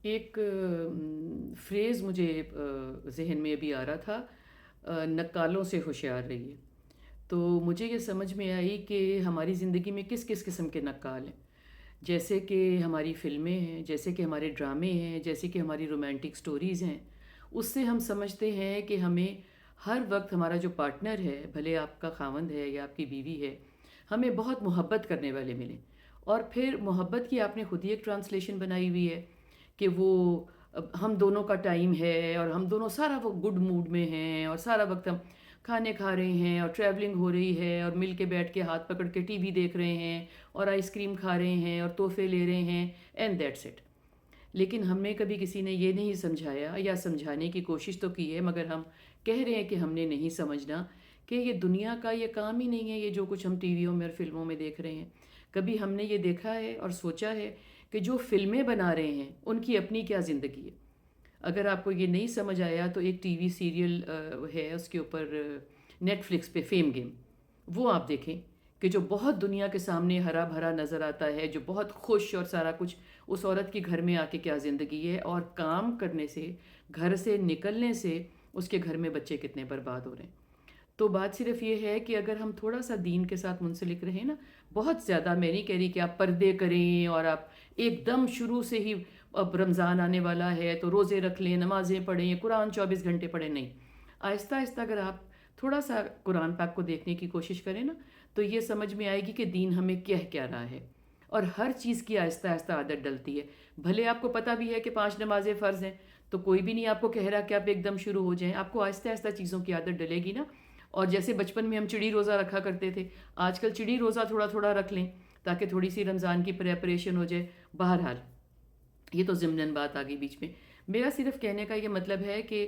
ایک فریز مجھے ذہن میں ابھی آ رہا تھا، نکالوں سے ہوشیار رہیے۔ تو مجھے یہ سمجھ میں آئی کہ ہماری زندگی میں کس کس قسم کے نکال ہیں، جیسے کہ ہماری فلمیں ہیں، جیسے کہ ہمارے ڈرامے ہیں، جیسے کہ ہماری رومانٹک سٹوریز ہیں۔ اس سے ہم سمجھتے ہیں کہ ہمیں ہر وقت ہمارا جو پارٹنر ہے، بھلے آپ کا خاوند ہے یا آپ کی بیوی ہے، ہمیں بہت محبت کرنے والے ملیں۔ اور پھر محبت کی آپ نے خود ہی ایک ٹرانسلیشن بنائی ہوئی ہے کہ وہ ہم دونوں کا ٹائم ہے اور ہم دونوں سارا وہ گڈ موڈ میں ہیں اور سارا وقت ہم کھانے کھا رہے ہیں اور ٹریولنگ ہو رہی ہے اور مل کے بیٹھ کے ہاتھ پکڑ کے ٹی وی دیکھ رہے ہیں اور آئس کریم کھا رہے ہیں اور تحفے لے رہے ہیں، اینڈ دیٹس اٹ۔ لیکن ہمیں کبھی کسی نے یہ نہیں سمجھایا، یا سمجھانے کی کوشش تو کی ہے مگر ہم کہہ رہے ہیں کہ ہم نے نہیں سمجھنا، کہ یہ دنیا کا یہ کام ہی نہیں ہے، یہ جو کچھ ہم ٹی ویوں میں اور فلموں میں دیکھ رہے ہیں۔ کبھی ہم نے یہ دیکھا ہے اور سوچا ہے کہ جو فلمیں بنا رہے ہیں ان کی اپنی کیا زندگی ہے؟ اگر آپ کو یہ نہیں سمجھ آیا تو ایک ٹی وی سیریل ہے اس کے اوپر، نیٹ فلکس پہ، فیم گیم، وہ آپ دیکھیں کہ جو بہت دنیا کے سامنے ہرا بھرا نظر آتا ہے، جو بہت خوش اور سارا کچھ، اس عورت کی گھر میں آ کے کیا زندگی ہے، اور کام کرنے سے، گھر سے نکلنے سے اس کے گھر میں بچے کتنے برباد ہو رہے ہیں۔ تو بات صرف یہ ہے کہ اگر ہم تھوڑا سا دین کے ساتھ منسلک رہیں نا، بہت زیادہ میں نہیں کہہ رہی کہ آپ پردے کریں اور آپ ایک دم شروع سے ہی، اب رمضان آنے والا ہے تو روزے رکھ لیں، نمازیں پڑھیں، قرآن 24 گھنٹے پڑھیں، نہیں۔ آہستہ آہستہ اگر آپ تھوڑا سا قرآن پاک کو دیکھنے کی کوشش کریں نا، تو یہ سمجھ میں آئے گی کہ دین ہمیں کہہ کیا رہا ہے، اور ہر چیز کی آہستہ آہستہ عادت ڈلتی ہے۔ بھلے آپ کو پتہ بھی ہے کہ 5 نمازیں فرض ہیں، تو کوئی بھی نہیں آپ کو کہہ رہا کہ آپ ایک دم شروع ہو جائیں، آپ کو آہستہ آہستہ چیزوں کی عادت ڈلے گی نا۔ اور جیسے بچپن میں ہم چڑی روزہ رکھا کرتے تھے، آج کل چڑی روزہ تھوڑا تھوڑا رکھ لیں تاکہ تھوڑی سی رمضان کی پریپریشن ہو جائے۔ بہرحال یہ تو ضمناً بات آ گئی بیچ میں۔ میرا صرف کہنے کا یہ مطلب ہے کہ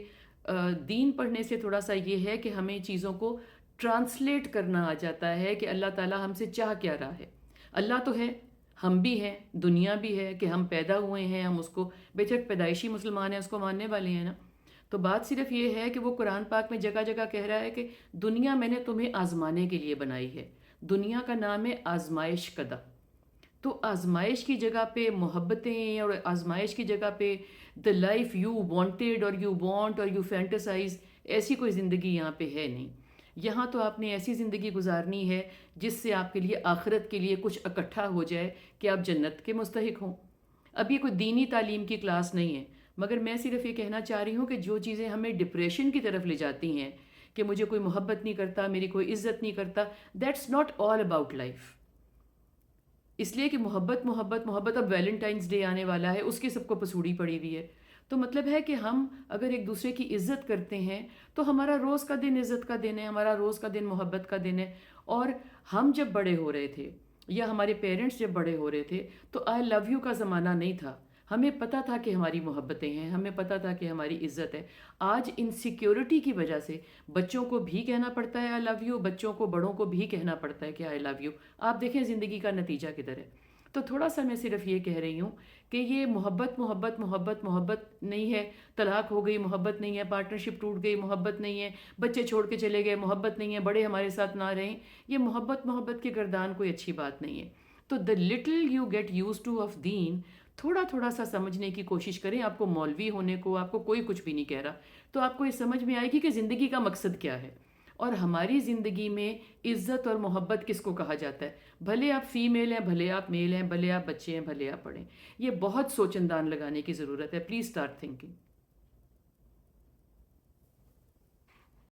دین پڑھنے سے تھوڑا سا یہ ہے کہ ہمیں چیزوں کو ٹرانسلیٹ کرنا آ جاتا ہے کہ اللہ تعالیٰ ہم سے چاہ کیا رہا ہے۔ اللہ تو ہے، ہم بھی ہیں، دنیا بھی ہے کہ ہم پیدا ہوئے ہیں، ہم اس کو بے شک پیدائشی مسلمان ہیں، اس کو ماننے والے ہیں نا۔ تو بات صرف یہ ہے کہ وہ قرآن پاک میں جگہ جگہ کہہ رہا ہے کہ دنیا میں نے تمہیں آزمانے کے لیے بنائی ہے، دنیا کا نام ہے آزمائش کدہ۔ تو آزمائش کی جگہ پہ محبتیں، اور آزمائش کی جگہ پہ دا لائف یو وانٹیڈ اور یو وانٹ اور یو فینٹسائز، ایسی کوئی زندگی یہاں پہ ہے نہیں۔ یہاں تو آپ نے ایسی زندگی گزارنی ہے جس سے آپ کے لیے آخرت کے لیے کچھ اکٹھا ہو جائے کہ آپ جنت کے مستحق ہوں۔ اب یہ کوئی دینی تعلیم کی کلاس نہیں ہے، مگر میں صرف یہ کہنا چاہ رہی ہوں کہ جو چیزیں ہمیں ڈپریشن کی طرف لے جاتی ہیں کہ مجھے کوئی محبت نہیں کرتا، میری کوئی عزت نہیں کرتا، that's not all about life. اس لیے کہ محبت محبت محبت، اب ویلنٹائنس ڈے آنے والا ہے، اس کی سب کو پسوڑی پڑی ہوئی ہے۔ تو مطلب ہے کہ ہم اگر ایک دوسرے کی عزت کرتے ہیں تو ہمارا روز کا دن عزت کا دن ہے، ہمارا روز کا دن محبت کا دن ہے۔ اور ہم جب بڑے ہو رہے تھے یا ہمارے پیرنٹس جب بڑے ہو رہے تھے تو آئی لو یو کا زمانہ نہیں تھا، ہمیں پتہ تھا کہ ہماری محبتیں ہیں، ہمیں پتہ تھا کہ ہماری عزت ہے۔ آج انسیکیورٹی کی وجہ سے بچوں کو بھی کہنا پڑتا ہے آئی لو یو، بچوں کو بڑوں کو بھی کہنا پڑتا ہے کہ آئی لو یو۔ آپ دیکھیں زندگی کا نتیجہ کدھر ہے۔ تو تھوڑا سا میں صرف یہ کہہ رہی ہوں کہ یہ محبت محبت محبت محبت نہیں ہے، طلاق ہو گئی محبت نہیں ہے، پارٹنرشپ ٹوٹ گئی محبت نہیں ہے، بچے چھوڑ کے چلے گئے محبت نہیں ہے، بڑے ہمارے ساتھ نہ رہیں، یہ محبت محبت کے گردان کوئی اچھی بات نہیں ہے۔ تو the little you get used to of then, تھوڑا تھوڑا سا سمجھنے کی کوشش کریں۔ آپ کو مولوی ہونے کو آپ کو کوئی کچھ بھی نہیں کہہ رہا، تو آپ کو یہ سمجھ میں آئے گی کہ زندگی کا مقصد کیا ہے، اور ہماری زندگی میں عزت اور محبت کس کو کہا جاتا ہے۔ بھلے آپ فیمیل ہیں، بھلے آپ میل ہیں، بھلے آپ بچے ہیں، بھلے آپ بڑے ہیں، یہ بہت سوچ انداز لگانے کی ضرورت ہے۔ Please start thinking.